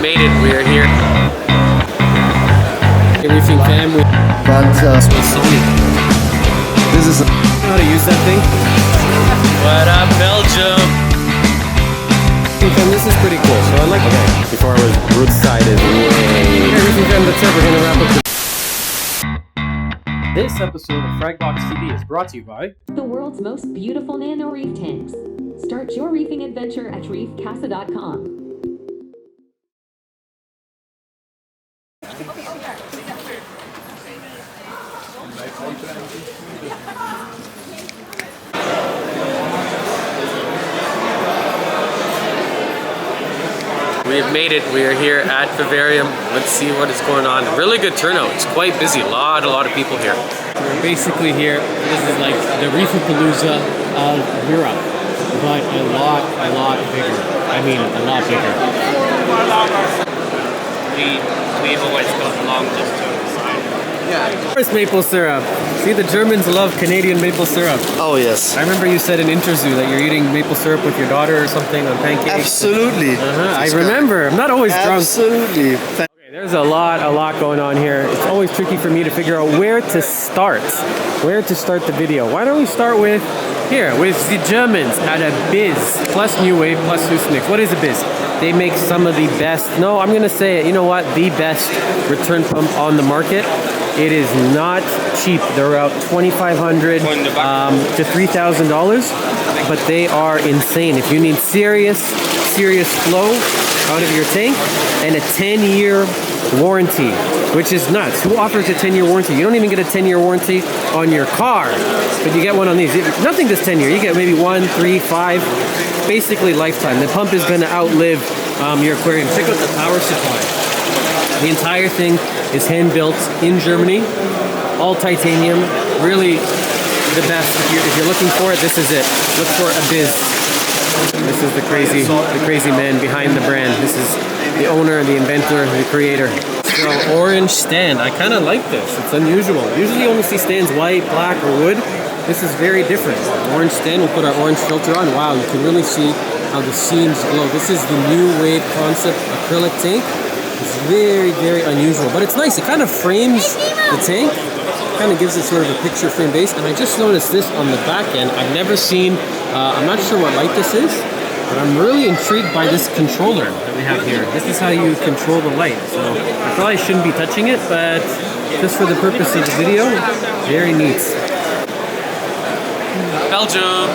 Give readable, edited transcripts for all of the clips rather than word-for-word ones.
We've made it. We are here. Reefing family. But this is How to use that thing? What up, Belgium? This is pretty cool. So I like. Okay. Before I was roadside is way. Reefing fam, that's it. We're gonna wrap up. This episode of Fragbox TV is brought to you by the world's most beautiful nano reef tanks. Start your reefing adventure at reefcasa.com. We've made it. We are here at Vivarium. Let's see what is going on. Really good turnout. It's quite busy. A lot of people here. We're basically here. This is like the Reefapalooza of Europe, but a lot bigger. I mean, a lot bigger. We've always got along just to the side. Yeah. First maple syrup. See, the Germans love Canadian maple syrup. oh yes, I remember you said in Interzoo that you're eating maple syrup with your daughter or something on pancakes. absolutely. I remember. I'm not always drunk. Absolutely. Okay, there's a lot going on here. It's always tricky for me to figure out where to start the video. Why don't we start with here, with the Germans at a Biz, plus New Wave, plus Husnix. What is a Biz? They make some of the best, no, I'm gonna say it, you know what, the best return pump on the market. It is not cheap. They're about $2,500 to $3,000, but they are insane. If you need serious flow out of your tank, and a 10-year warranty, which is nuts. Who offers a 10-year warranty? You don't even get a 10-year warranty on your car, but you get one on these. Nothing does 10-year. You get maybe 1, 3, 5, basically lifetime. The pump is going to outlive your aquarium. Check out the power supply. The entire thing is hand built in Germany, all titanium. Really the best. If you're looking for it, this is it. Look for a Biz. This is the crazy man behind the brand. This is the owner, the inventor, the creator. So orange stand. I kind of like this. It's unusual. Usually you only see stands white, black, or wood. This is very different. Orange stand. We'll put our orange filter on. Wow, you can really see how the seams glow. This is the New Wave concept acrylic tank. It's very unusual, but it's nice. It kind of frames the tank, kind of gives it sort of a picture frame base. And I just noticed this on the back end. I've never seen, I'm not sure what light this is, but I'm really intrigued by this controller that we have here. This is how you control the light. So I probably shouldn't be touching it, but just for the purpose of the video, very neat. Belgium.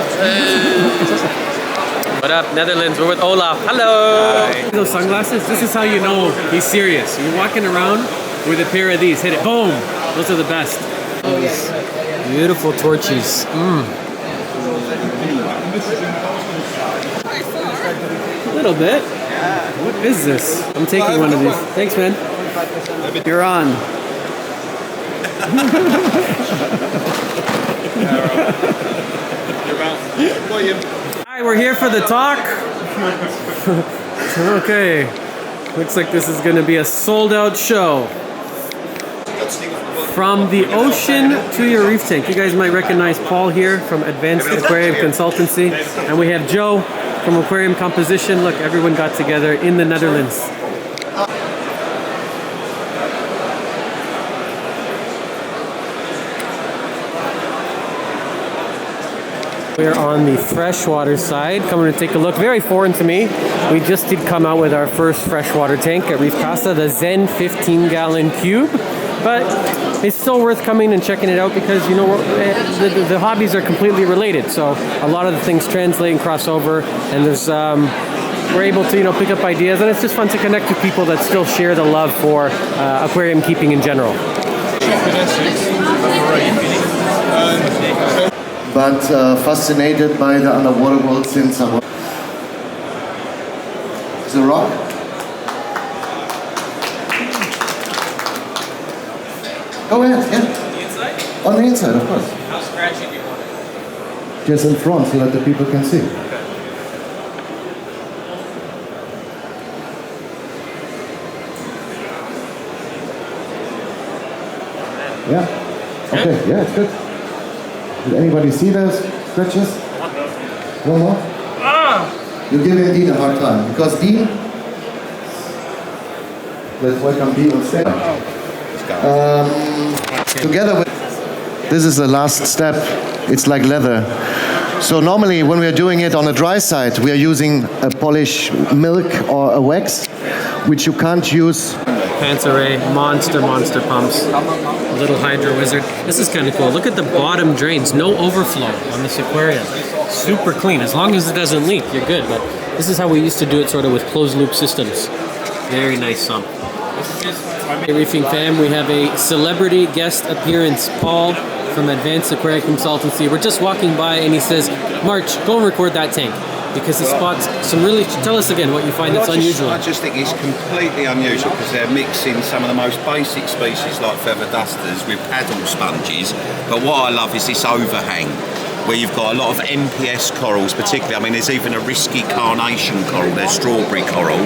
What up, Netherlands? We're with Olaf. Hello! Hi. Those sunglasses, this is how you know he's serious. You're walking around with a pair of these. Hit it. Boom! Those are the best. Those beautiful torches. A little bit. What is this? I'm taking one of these. Thanks, man. You're on. Hi, we're here for the talk. Okay. Looks like this is going to be a sold-out show. From the ocean to your reef tank. You guys might recognize Paul here from Advanced Aquarium Consultancy. And we have Joe from Aquarium Composition. Look, everyone got together in the Netherlands. We're on the freshwater side, coming to take a look. Very foreign to me. We just did come out with our first freshwater tank at Reef Casa, the Zen 15-gallon cube. But it's still worth coming and checking it out because, you know, the hobbies are completely related. So a lot of the things translate and cross over, and there's we're able to, you know, pick up ideas, and it's just fun to connect with people that still share the love for aquarium keeping in general. but fascinated by the underwater world since I was. Is it a rock? Go ahead, yeah. On the inside? On the inside, of course. How scratchy do you want it? Just in front so that the people can see. Okay. Yeah. Okay, yeah, it's good. Did anybody see those scratches? One more? Ah! You're giving Dean a hard time because Dean Let's welcome Dee on stage. Together with, this is the last step. It's like leather. So normally when we are doing it on the dry side, we are using a polish milk or a wax, which you can't use. Pants array, monster pumps, little hydro wizard. This is kind of cool. Look at the bottom drains, no overflow on this aquarium. Super clean. As long as it doesn't leak, you're good. But this is how we used to do it, sort of with closed loop systems. Very nice sump. Hey, Reefing fam, we have a celebrity guest appearance, Paul from Advanced Aquarium Consultancy. We're just walking by and he says, March, go and record that tank. Because he spots some really, tell us again what you find that's unusual. I just think it's completely unusual because they're mixing some of the most basic species like feather dusters with paddle sponges. But what I love is this overhang where you've got a lot of MPS corals, particularly. I mean, there's even a risky carnation coral, there's strawberry coral.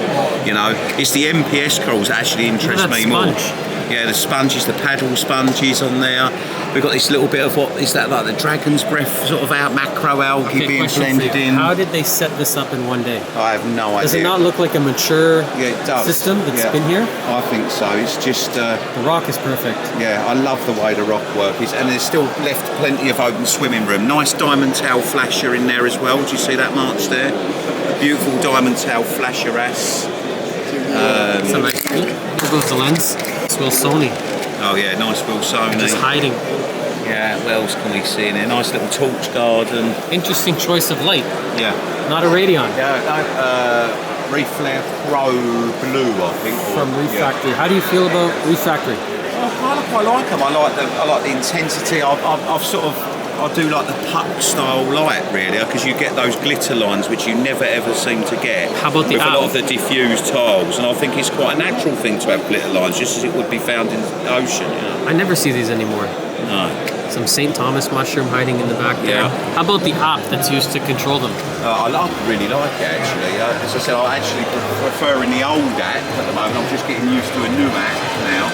You know, it's the MPS corals that actually interest me more. Yeah, the sponges, the paddle sponges on there. We've got this little bit of what is that, like the dragon's breath sort of out macroalgae being blended in. How did they set this up in one day? I have no idea. Does it not look like a mature system that's been here? I think so. It's just the rock is perfect. Yeah, I love the way the rock work is, and there's still left plenty of open swimming room. Nice diamond tail flasher in there as well. Do you see that march there? Beautiful diamond tail flasher ass. Some nice peak. Here goes the lens. It's Wilsoni. Oh yeah, nice Wilsoni. Just hiding. Yeah, what else can we see in there? Nice little torch garden. Interesting choice of light. Yeah. Not a radion. Yeah, Reef Flare Pro Blue, I think. From Reef Factory. How do you feel about Reef Factory? I quite like them. I like the intensity. I've sort of, I do like the puck style light really, because you get those glitter lines which you never ever seem to get. How about the with a lot of the diffused tiles, and I think it's quite a natural thing to have glitter lines, just as it would be found in the ocean. You know? I never see these anymore. No. Some St. Thomas mushroom hiding in the back there. Yeah. How about the app that's used to control them? I really like it actually. As I said, I actually prefer in the old app at the moment. I'm just getting used to a new app now.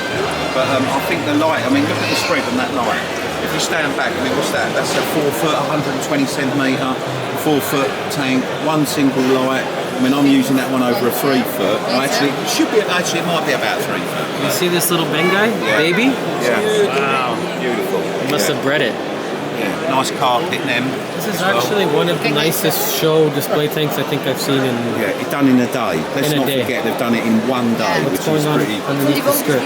But I think the light, I mean, look at the spread on that light. If you stand back, I mean, what's that? That's a 4 foot, 120 centimetre, 4 foot tank, one single light. I mean, I'm using that one over a 3 foot. Actually, it might be about 3 foot. You see this little Ben guy? Yeah. Baby? Yeah. Wow. Beautiful. You must have bred it. Yeah. Nice carpet them. This is actually one of the nicest show display tanks I think I've seen in... Yeah, it's done in a day. Let's not forget they've done it in one day, What's going on underneath the skirt?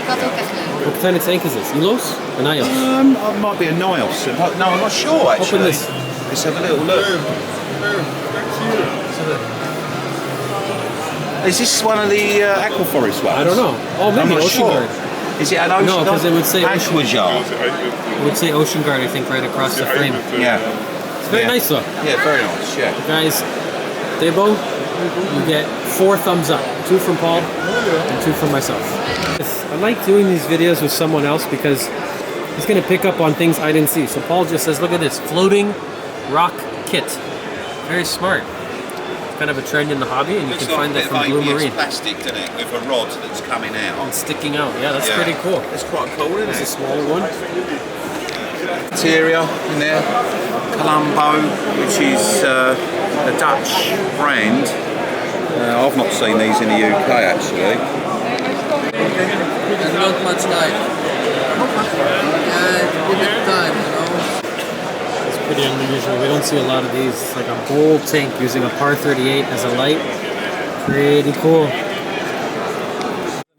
What kind of tank is this? Elos or Nios? It might be a Nios. No, I'm not sure actually. Open this. Let's have a little look. Is this one of the Aquaforest ones? I don't know. Oh, maybe Ocean Guard. Is it an Ocean Guard? No, because it would say Aquajar. It would say Ocean Guard, I think, right across the frame. Yeah. It's very nice though. Yeah, very nice, yeah. Guys, Debo, you get 4 thumbs up. 2 from Paul and 2 from myself. I like doing these videos with someone else because he's going to pick up on things I didn't see. So Paul just says, look at this, floating rock kit. Very smart. Kind of a trend in the hobby, and you can find that from Blue Marine. Plastic, doesn't it, with a rod that's coming out. And sticking out. Yeah, that's pretty cool. It's quite cool, isn't it? It's a smaller one. Interior in there, Colombo, which is a Dutch brand. I've not seen these in the UK actually. There's not much light. Give it time, you know. It's pretty unusual. We don't see a lot of these. It's like a bowl tank using a par 38 as a light. Pretty cool.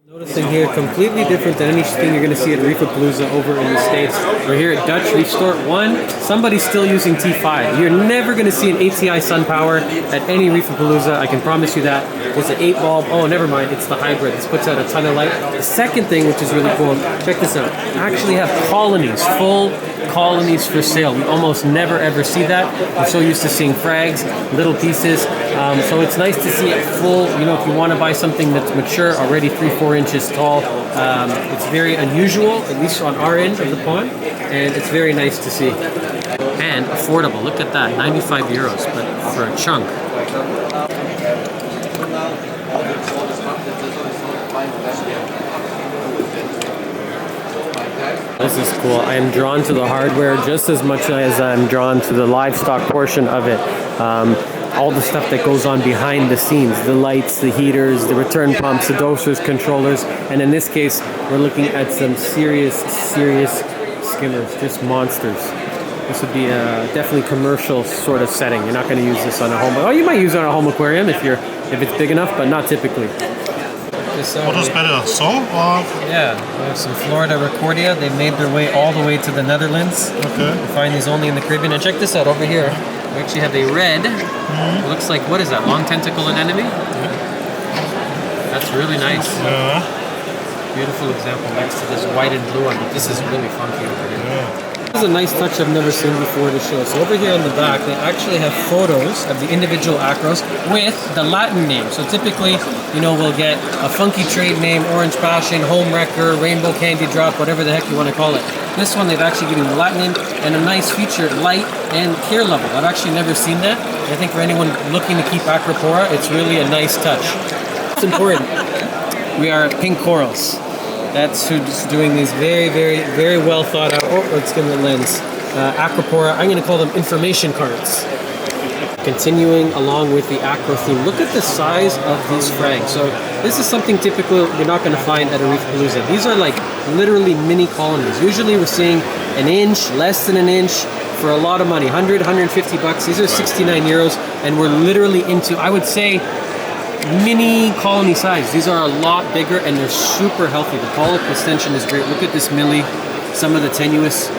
Noticing here, completely different than anything you're going to see at Reefapalooza over in the States. We're here at Dutch Reef Store 1. Somebody's still using T5. You're never going to see an ATI Sun Power at any Reefapalooza. I can promise you that. It's an 8 bulb. Oh, never mind. It's the hybrid. This puts out a ton of light. The second thing, which is really cool, check this out. I actually have colonies, full colonies for sale. We almost never ever see that. We're so used to seeing frags, little pieces. So it's nice to see it full. You know, if you want to buy something that's mature, already 3-4 inches tall, it's very unusual, at least on our end of the pond, and it's very nice to see. And affordable. Look at that, 95 euros, but for a chunk. This is cool. I am drawn to the hardware just as much as I'm drawn to the livestock portion of it. all the stuff that goes on behind the scenes, the lights, the heaters, the return pumps, the dosers, controllers, and in this case, we're looking at some serious skimmers, just monsters. This would be a definitely commercial sort of setting. You're not going to use this on a home. Oh, you might use it on a home aquarium if it's big enough, but not typically. What is better, so or? Yeah, we have some Florida Recordia. They made their way all the way to the Netherlands. Okay. You find these only in the Caribbean. And check this out over here. We actually have a red. It looks like, what is that? Long tentacle anemone? That's really nice. Yeah. Beautiful example next to this white and blue one, but this is really funky over here. Yeah. This is a nice touch I've never seen before to show. So over here on the back, they actually have photos of the individual acros with the Latin name. So typically, we'll get a funky trade name, Orange Passion, Home Wrecker, Rainbow Candy Drop, whatever the heck you want to call it. This one, they've actually given the Latin name and a nice feature, light and care level. I've actually never seen that. I think for anyone looking to keep Acropora, it's really a nice touch. It's important. We are pink corals. That's who's doing these very, very, very well thought out. Oh, let's get the lens. Acropora. I'm going to call them information cards. Continuing along with the acro theme, look at the size of these frags. So this is something typical you're not going to find at a reef palooza. These are like literally mini colonies. Usually we're seeing an inch, less than an inch, for a lot of money, 100, 150 bucks. These are 69 euros, and we're literally into, I would say, mini colony size. These are a lot bigger and they're super healthy. The polyp extension is great. Look at this millie, some of the tenuous,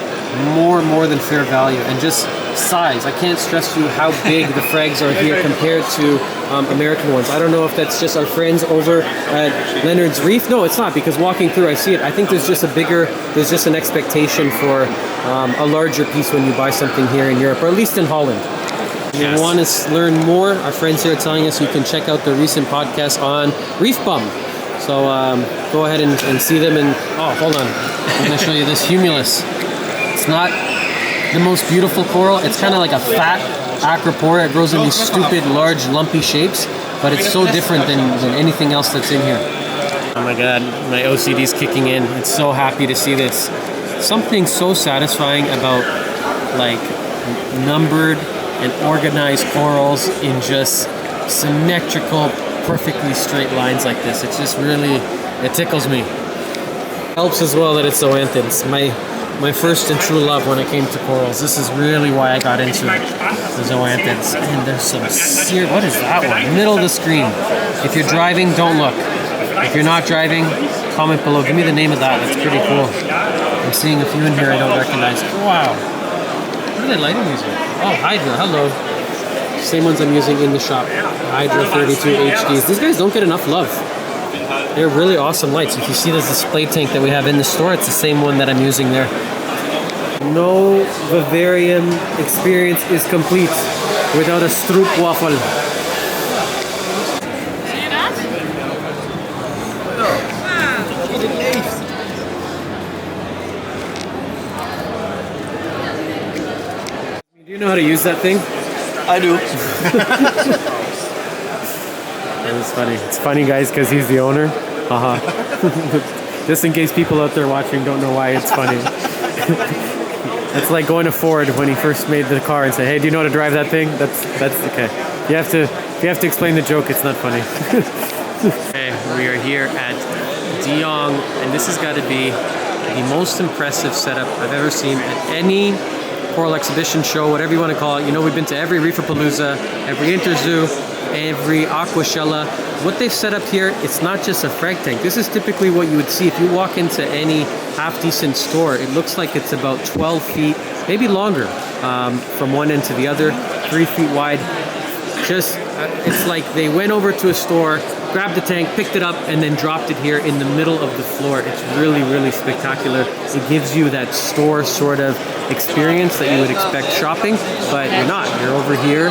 more than fair value, and just size. I can't stress to you how big the frags are here compared to American ones. I don't know if that's just our friends over at Leonard's Reef. No, it's not, because walking through I see it. I think there's just an expectation for a larger piece when you buy something here in Europe, or at least in Holland. If you want to learn more, our friends here are telling us you can check out their recent podcast on Reef Bum. So go ahead and see them. And oh, hold on, I'm going to show you this humulus. It's not the most beautiful coral. It's kind of like a fat Acropora. It grows in these stupid, large, lumpy shapes, but it's so different than anything else that's in here. Oh my God, my OCD's kicking in. It's so happy to see this. Something so satisfying about like numbered and organized corals in just symmetrical, perfectly straight lines like this. It's just really, it tickles me. Helps as well that it's zoanthids. My first and true love when it came to corals. This is really why I got into it, the zoanthids. And there's some what is that one? Middle of the screen. If you're driving, don't look. If you're not driving, comment below. Give me the name of that. That's pretty cool. I'm seeing a few in here I don't recognize. Wow. What are they lighting these with? Oh, Hydra, hello. Same ones I'm using in the shop. Hydra 32 HDs. These guys don't get enough love. They're really awesome lights. If you see this display tank that we have in the store, it's the same one that I'm using there. No Vivarium experience is complete without a stroopwafel. Do you know how to use that thing? I do. It's funny. It's funny, guys, because he's the owner. Haha. Just in case people out there watching don't know why it's funny. It's like going to Ford when he first made the car and say, "Hey, do you know how to drive that thing?" That's okay. If you have to explain the joke, it's not funny. Okay, we are here at De Jong, and this has got to be the most impressive setup I've ever seen at any coral exhibition show, whatever you want to call it. We've been to every Reeferpalooza, every Interzoo, every Aquashella. What they've set up here, it's not just a frag tank. This is typically what you would see if you walk into any half-decent store. It looks like it's about 12 feet, maybe longer, from one end to the other, 3 feet wide. Just, it's like they went over to a store, grabbed the tank, picked it up, and then dropped it here in the middle of the floor. It's really, really spectacular. It gives you that store sort of experience that you would expect shopping, but you're not. You're over here,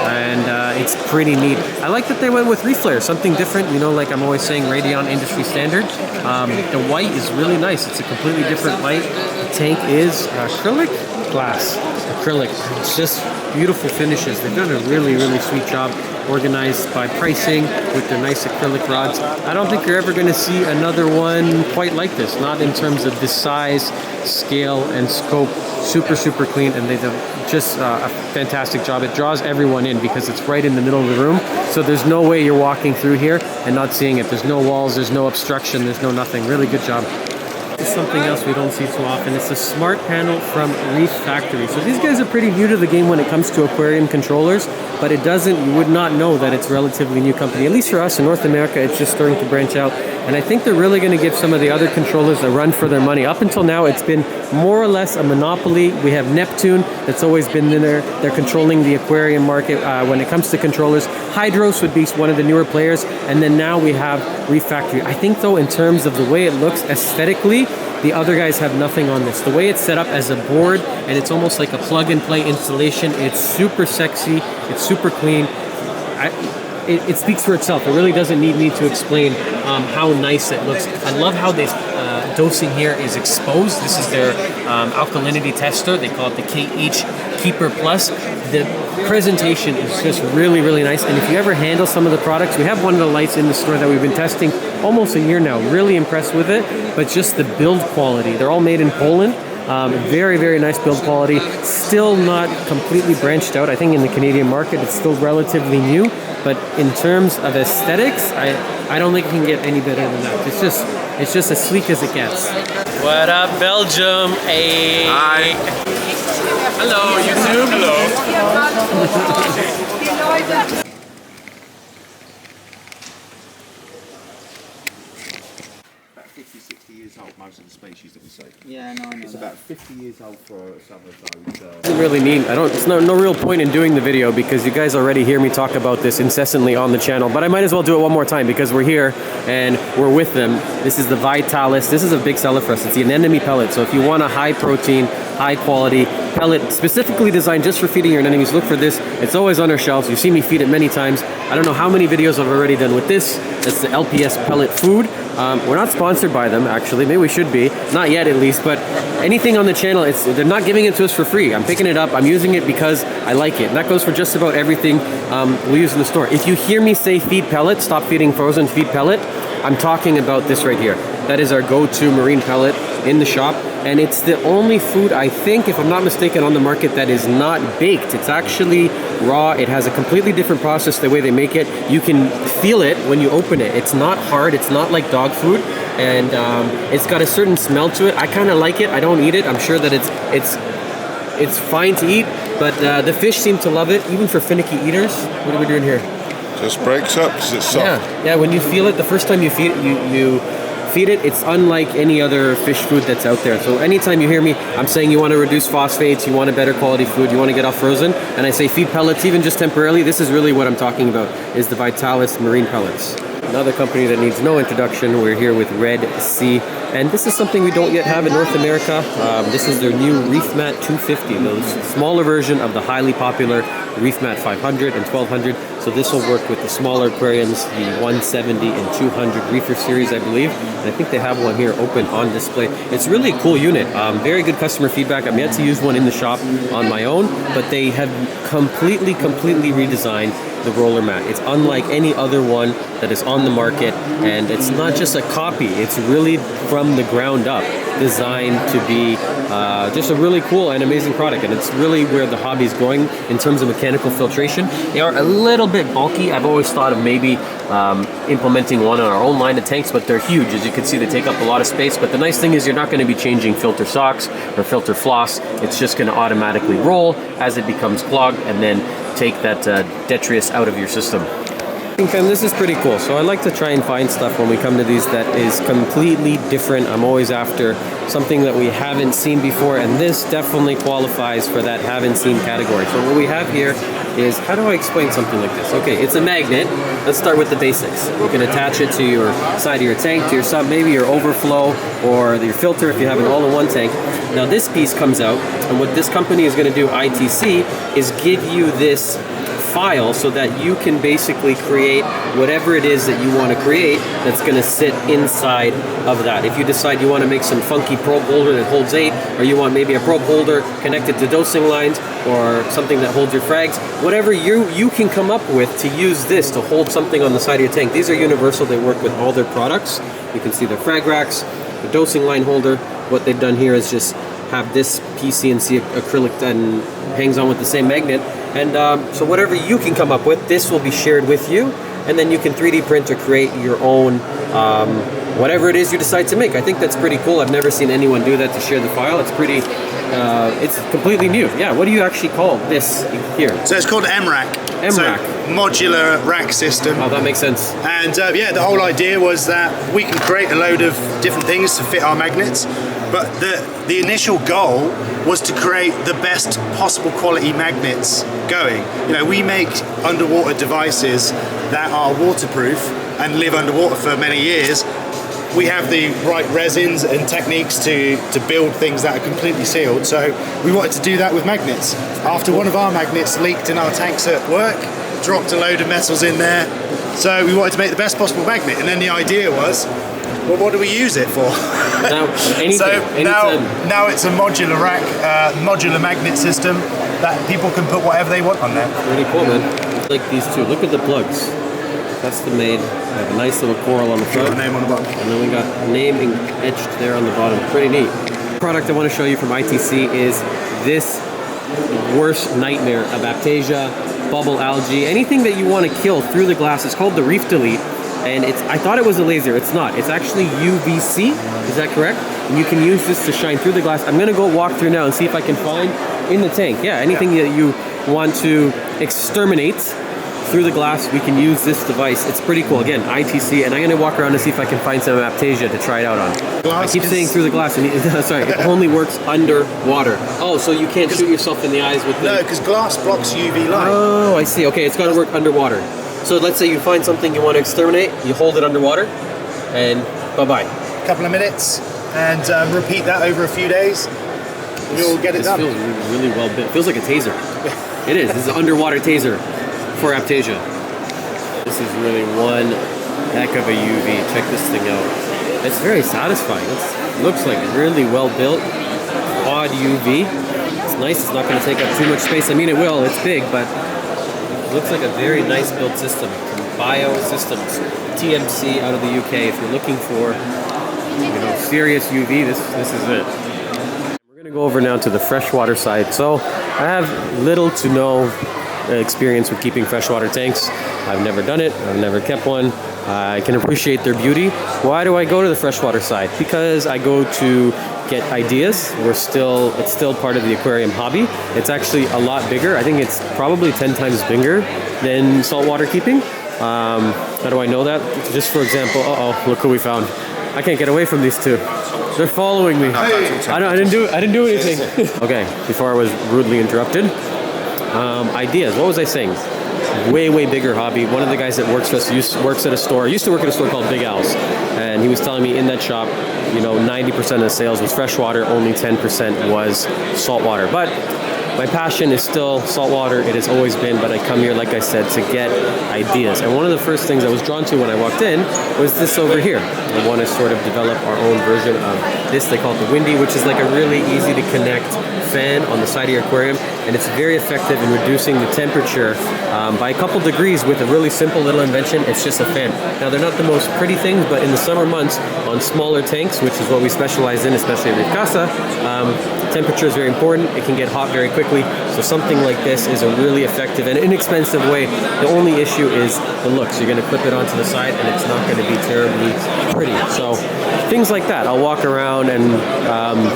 and it's pretty neat. I like that they went with reef flare, something different. Like I'm always saying, Radion industry standard. The white is really nice. It's a completely different white. The tank is acrylic. glass, acrylic. It's just beautiful finishes. They've done a really, really sweet job, organized by pricing with their nice acrylic rods. I don't think you're ever going to see another one quite like this, not in terms of this size, scale, and scope. Super, super clean, and they've done just a fantastic job. It draws everyone in because it's right in the middle of the room, so there's no way you're walking through here and not seeing it. There's no walls, there's no obstruction, there's no nothing. Really good job. This is something else we don't see too often. It's a smart panel from Reef Factory. So these guys are pretty new to the game when it comes to aquarium controllers, but you would not know that it's a relatively new company. At least for us in North America, it's just starting to branch out. And I think they're really going to give some of the other controllers a run for their money. Up until now, it's been more or less a monopoly. We have Neptune that's always been in there. They're controlling the aquarium market when it comes to controllers. Hydros would be one of the newer players. And then now we have Reef Factory. I think, though, in terms of the way it looks aesthetically, the other guys have nothing on this. The way it's set up as a board, and it's almost like a plug-and-play installation. It's super sexy. It's super clean. It speaks for itself. It really doesn't need me to explain how nice it looks. I love how this dosing here is exposed. This is their alkalinity tester. They call it the KH Keeper Plus. The presentation is just really, really nice. And if you ever handle some of the products, we have one of the lights in the store that we've been testing almost a year now. Really impressed with it, but just the build quality. They're all made in Poland. Very, very nice build quality. Still not completely branched out. I think in the Canadian market, it's still relatively new. But in terms of aesthetics, I don't think it can get any better than that. It's just as sleek as it gets. What up, Belgium? Hey. Hi. Hello, YouTube. Hello. 50, 60 years old, most of the species that we see. Yeah, no, It's about 50 years old for some of those. Doesn't really mean it's no real point in doing the video because you guys already hear me talk about this incessantly on the channel, but I might as well do it one more time because we're here and we're with them. This is the Vitalis. This is a big seller for us. It's the anemone pellet. So if you want a high protein, high quality pellet specifically designed just for feeding your anemones, look for this. It's always on our shelves. You've seen me feed it many times. I don't know how many videos I've already done with this. It's the LPS pellet food. We're not sponsored by them, actually. Maybe we should be. Not yet, at least. But anything on the channel, they're not giving it to us for free. I'm picking it up. I'm using it because I like it. And that goes for just about everything we use in the store. If you hear me say feed pellet, stop feeding frozen, feed pellet, I'm talking about this right here. That is our go-to marine pellet in the shop. And it's the only food, I think, if I'm not mistaken, on the market that is not baked. It's actually raw. It has a completely different process the way they make it. You can feel it when you open it. It's not hard. It's not like dog food. And it's got a certain smell to it. I kind of like it. I don't eat it. I'm sure that it's fine to eat. But the fish seem to love it, even for finicky eaters. What are we doing here? Just breaks up because it's soft. Yeah, when you feel it, the first time you feed it, you feed it, it's unlike any other fish food that's out there. So anytime you hear me, I'm saying you want to reduce phosphates, you want a better quality food, you want to get off frozen, and I say feed pellets even just temporarily, this is really what I'm talking about, is the Vitalis marine pellets. Another company that needs no introduction, we're here with Red Sea, and this is something we don't yet have in North America. This is their new Reef Mat 250, the smaller version of the highly popular Reef Mat 500 and 1200. So this will work with the smaller aquariums, the 170 and 200 reefer series, I believe. And I think they have one here open on display. It's really a cool unit. Very good customer feedback. I'm yet to use one in the shop on my own, but they have completely redesigned the roller mat. It's unlike any other one that is on the market, and it's not just a copy. It's really from the ground up designed to be just a really cool and amazing product, and it's really where the hobby is going in terms of mechanical filtration. They are a little bit bulky. I've always thought of maybe implementing one on our own line of tanks, but they're huge. As you can see, they take up a lot of space, but the nice thing is you're not going to be changing filter socks or filter floss. It's just going to automatically roll as it becomes clogged and then take that detritus out of your system. And this is pretty cool. So I like to try and find stuff when we come to these that is completely different. I'm always after something that we haven't seen before, and this definitely qualifies for that haven't seen category. So what we have here is, how do I explain something like this? Okay, it's a magnet. Let's start with the basics. You can attach it to your side of your tank, to your sump, maybe your overflow, or your filter if you have an all-in-one tank. Now this piece comes out, and what this company is going to do, ITC, is give you this file so that you can basically create whatever it is that you want to create that's going to sit inside of that. If you decide you want to make some funky probe holder that holds 8, or you want maybe a probe holder connected to dosing lines, or something that holds your frags, whatever you can come up with to use this to hold something on the side of your tank. These are universal. They work with all their products. You can see their frag racks, the dosing line holder. What they've done here is just have this PCNC acrylic that hangs on with the same magnet. And so whatever you can come up with, this will be shared with you. And then you can 3D print or create your own whatever it is you decide to make. I think that's pretty cool. I've never seen anyone do that, to share the file. It's pretty, it's completely new. Yeah, what do you actually call this here? So it's called MRAC. MRAC. So modular rack system. Oh, that makes sense. And yeah, the whole idea was that we can create a load of different things to fit our magnets, but the initial goal was to create the best possible quality magnets going. You know, we make underwater devices that are waterproof and live underwater for many years. We have the right resins and techniques to build things that are completely sealed, so we wanted to do that with magnets. After one of our magnets leaked in our tanks at work, dropped a load of metals in there, so we wanted to make the best possible magnet, and then the idea was, well, what do we use it for? Now, now it's a modular rack, modular magnet system that people can put whatever they want on there. Pretty cool, man. I like these two. Look at the plugs. Custom made. I have a nice little coral on the front. Name on the bottom. And then we got name etched there on the bottom. Pretty neat. The product I want to show you from ITC is this worst nightmare of Aptasia, bubble algae, anything that you want to kill through the glass. It's called the Reef Delete. And I thought it was a laser. It's not. It's actually UVC. Is that correct? And you can use this to shine through the glass. I'm going to go walk through now and see if I can find in the tank. Yeah, anything that you want to exterminate through the glass, we can use this device. It's pretty cool. Again, ITC, and I'm going to walk around and see if I can find some Aptasia to try it out on. I keep saying through the glass, and sorry, it only works underwater. Oh, so you can't shoot yourself in the eyes with the... No, because glass blocks UV light. Oh, I see. Okay, it's got to work underwater. So let's say you find something you want to exterminate, you hold it underwater, and bye-bye. A couple of minutes, and repeat that over a few days, and you'll get it done. This feels really well built. It feels like a taser. It is. This is an underwater taser for Aptasia. This is really one heck of a UV. Check this thing out. It's very satisfying. It looks like really well built. Quad UV. It's nice. It's not going to take up too much space. I mean, it will. It's big, but it looks like a very nice built system from Biosystems, TMC out of the UK. If you're looking for, serious UV, this is it. We're going to go over now to the freshwater side. So I have little to no experience with keeping freshwater tanks. I've never done it. I've never kept one. I can appreciate their beauty. Why do I go to the freshwater side? Because I go to get ideas. It's still part of the aquarium hobby. It's actually a lot bigger. I think it's probably 10 times bigger than saltwater keeping. How do I know that? Just for example, look who we found. I can't get away from these two. They're following me. I didn't do anything. Okay, before I was rudely interrupted. Ideas. What was I saying? Way bigger hobby. One of the guys that works for us used to work at a store called Big Al's, and he was telling me in that shop, 90% of the sales was freshwater, only 10% was saltwater. But my passion is still saltwater. It has always been, but I come here, like I said, to get ideas. And one of the first things I was drawn to when I walked in was this over here. I want to sort of develop our own version of this. They call it the Windy, which is like a really easy to connect fan on the side of your aquarium, and it's very effective in reducing the temperature by a couple degrees with a really simple little invention. It's just a fan. Now, they're not the most pretty things, but in the summer months on smaller tanks, which is what we specialize in, especially at Reef Casa, temperature is very important. It can get hot very quickly, so something like this is a really effective and inexpensive way. The only issue is the looks. You're going to clip it onto the side, and it's not going to be terribly pretty. So things like that. I'll walk around and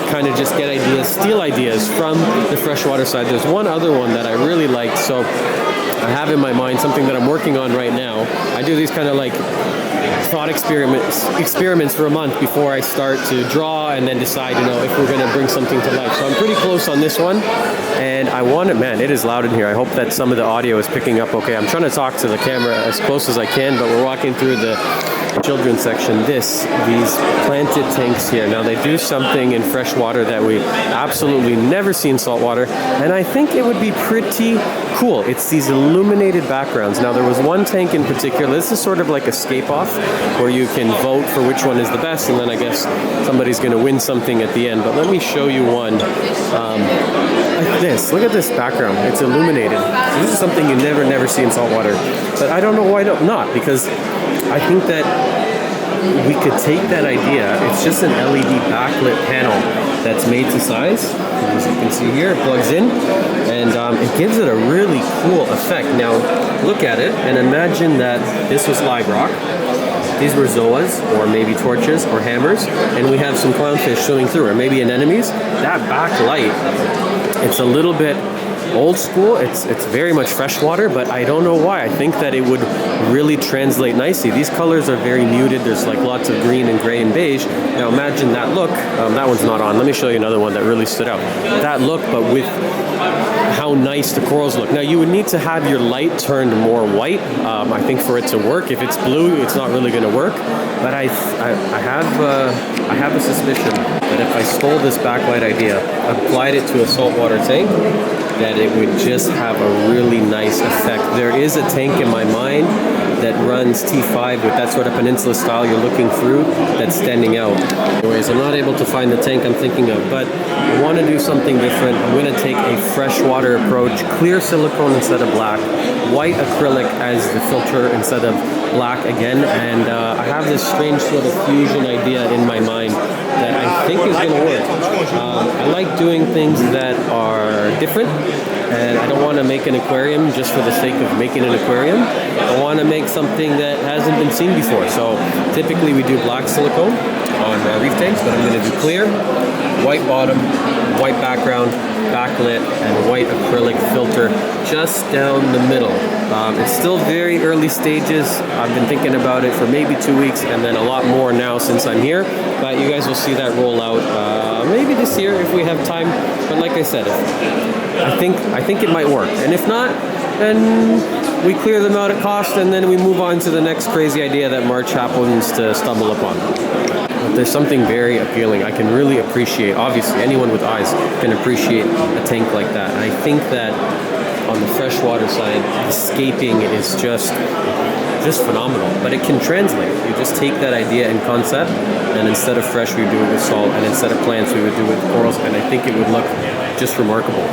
kind of just get ideas, steal ideas from the freshwater side. There's one other one that I really liked, so I have in my mind something that I'm working on right now. I do these kind of like thought experiments for a month before I start to draw and then decide, if we're going to bring something to life. So I'm pretty close on this one, and I want it. Man, it is loud in here. I hope that some of the audio is picking up okay. I'm trying to talk to the camera as close as I can, but we're walking through the children's section, these planted tanks here. Now they do something in freshwater that we absolutely never see in saltwater, and I think it would be pretty cool. It's these illuminated backgrounds. Now there was one tank in particular, this is sort of like a scape off, where you can vote for which one is the best, and then I guess somebody's going to win something at the end. But let me show you one. Like this. Look at this background. It's illuminated. This is something you never see in saltwater. But I don't know why not, because I think that we could take that idea. It's just an LED backlit panel that's made to size. As you can see here, it plugs in, and it gives it a really cool effect. Now, look at it and imagine that this was live rock. These were zoas, or maybe torches, or hammers, and we have some clownfish swimming through, or maybe anemones. That backlight, it's a little bit old school. It's very much freshwater, but I don't know why. I think that it would really translate nicely. These colors are very muted. There's like lots of green and gray and beige. Now imagine that look. That one's not on. Let me show you another one that really stood out. That look, but with how nice the corals look. Now you would need to have your light turned more white, I think, for it to work. If it's blue, it's not really going to work. But I have a suspicion that if I stole this backlight idea, applied it to a saltwater tank, that it would just have a really nice effect. There is a tank in my mind that runs T5 with that sort of peninsula style you're looking through that's standing out. Anyways, I'm not able to find the tank I'm thinking of, but I want to do something different. I'm going to take a freshwater approach, clear silicone instead of black, white acrylic as the filter instead of black again, and I have this strange sort of fusion idea in my mind that I think is going to work. I like doing things that are different, and I don't want to make an aquarium just for the sake of making an aquarium. I want to make something that hasn't been seen before. So typically we do black silicone on reef tanks, but I'm going to do clear, white bottom, white background, backlit, and white acrylic filter just down the middle. It's still very early stages. I've been thinking about it for maybe 2 weeks, and then a lot more now since I'm here. But you guys will see that roll out maybe this year if we have time. But like I said, I think it might work. And if not, then we clear them out at cost, and then we move on to the next crazy idea that March happens to stumble upon. But there's something very appealing. I can really appreciate, obviously, anyone with eyes can appreciate a tank like that. And I think that on the freshwater side, escaping is just phenomenal. But it can translate. You just take that idea and concept, and instead of fresh, we do it with salt, and instead of plants, we would do it with corals, and I think it would look just remarkable.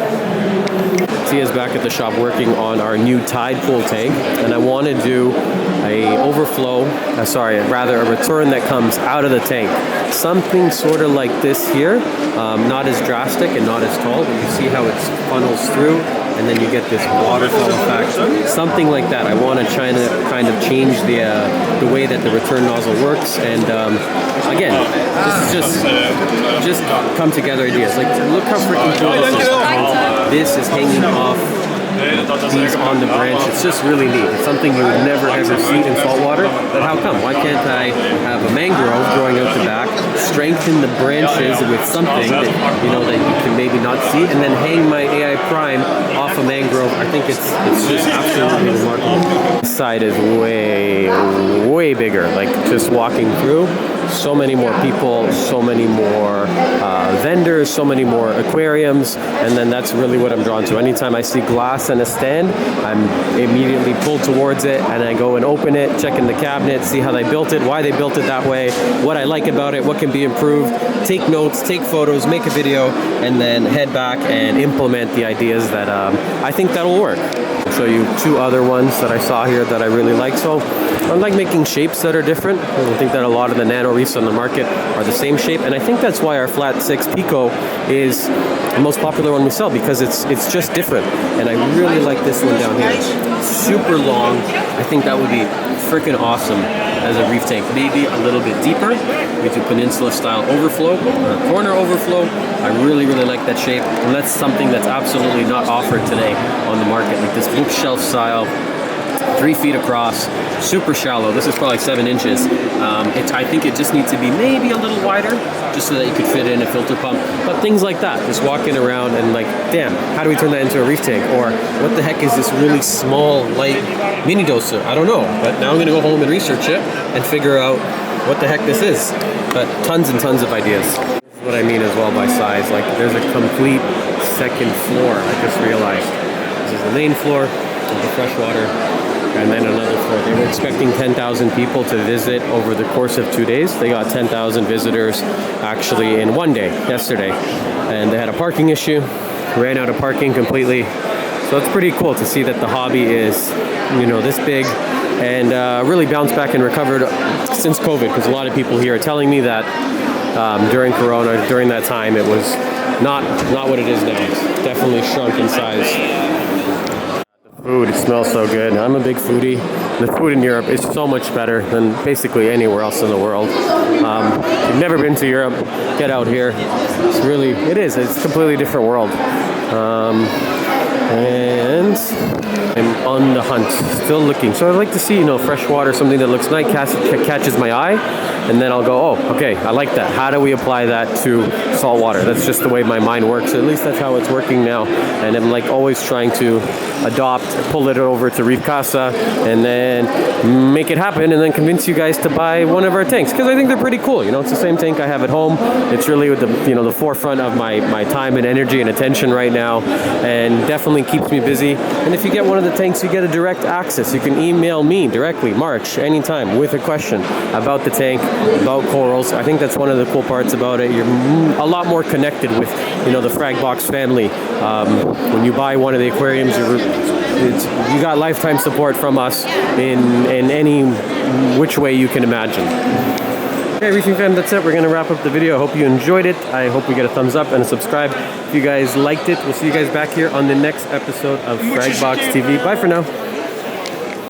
Tia's back at the shop working on our new tide pool tank, and I want to do a return that comes out of the tank. Something sort of like this here, not as drastic and not as tall, but you see how it funnels through, and then you get this waterfall effect. Something like that. I want to try to kind of change the way that the return nozzle works, and again, this is just come together ideas. Like, look how freaking cool this is. This is hanging off these on the branch. It's just really neat. It's something you would never ever see in saltwater. But how come? Why can't I have a mangrove growing out the back, strengthen the branches with something that that you can maybe not see, and then hang my AI Prime off a mangrove? I think it's just absolutely remarkable. This side is way bigger. Like, just walking through, so many more people, so many more vendors, so many more aquariums, and then that's really what I'm drawn to. Anytime I see glass in a stand, I'm immediately pulled towards it, and I go and open it, check in the cabinet, see how they built it, why they built it that way, what I like about it, what can be improved, take notes, take photos, make a video, and then head back and implement the ideas that I think that'll work. I'll show you two other ones that I saw here that I really like. So I like making shapes that are different. I think that a lot of the nano reefs on the market are the same shape, and I think that's why our Flat 6 Pico is the most popular one we sell, because it's just different. And I really like this one down here. It's super long. I think that would be freaking awesome as a reef tank. Maybe a little bit deeper. We do peninsula style overflow or corner overflow. I really like that shape, and that's something that's absolutely not offered today on the market. Like this bookshelf style 3 feet across, super shallow. This is probably 7 inches. I think it just needs to be maybe a little wider, just so that you could fit in a filter pump. But things like that, just walking around and like, damn, how do we turn that into a reef tank? Or what the heck is this really small, light mini doser? I don't know, but now I'm gonna go home and research it and figure out what the heck this is. But tons and tons of ideas. This is what I mean as well by size. Like, there's a complete second floor, I just realized. This is the main floor of the freshwater, and then another floor. They were expecting 10,000 people to visit over the course of 2 days. They got 10,000 visitors actually in 1 day, yesterday. And they had a parking issue, ran out of parking completely. So it's pretty cool to see that the hobby is, you know, this big and really bounced back and recovered since COVID, because a lot of people here are telling me that during Corona, during that time, it was not what it is now. It's definitely shrunk in size. Food, it smells so good. I'm a big foodie. The food in Europe is so much better than basically anywhere else in the world. If you've never been to Europe, get out here. It's a completely different world. And I'm on the hunt, still looking. So I'd like to see, you know, freshwater, something that looks nice, catches my eye, and then I'll go, oh, okay, I like that. How do we apply that to salt water? That's just the way my mind works. At least that's how it's working now. And I'm like always trying to adopt, pull it over to Reef Casa, and then make it happen, and then convince you guys to buy one of our tanks, because I think they're pretty cool. You know, it's the same tank I have at home. It's really with the forefront of my time and energy and attention right now, and definitely keeps me busy. And if you get one of the tanks, you get a direct access. You can email me directly, March, anytime, with a question about the tank, about corals. I think that's one of the cool parts about it. You're a lot more connected with, you know, the Fragbox family. When you buy one of the aquariums, you got lifetime support from us in any which way you can imagine. Okay, Reefing fam, that's it. We're going to wrap up the video. I hope you enjoyed it. I hope we get a thumbs up and a subscribe if you guys liked it. We'll see you guys back here on the next episode of Fragbox TV. Bye for now.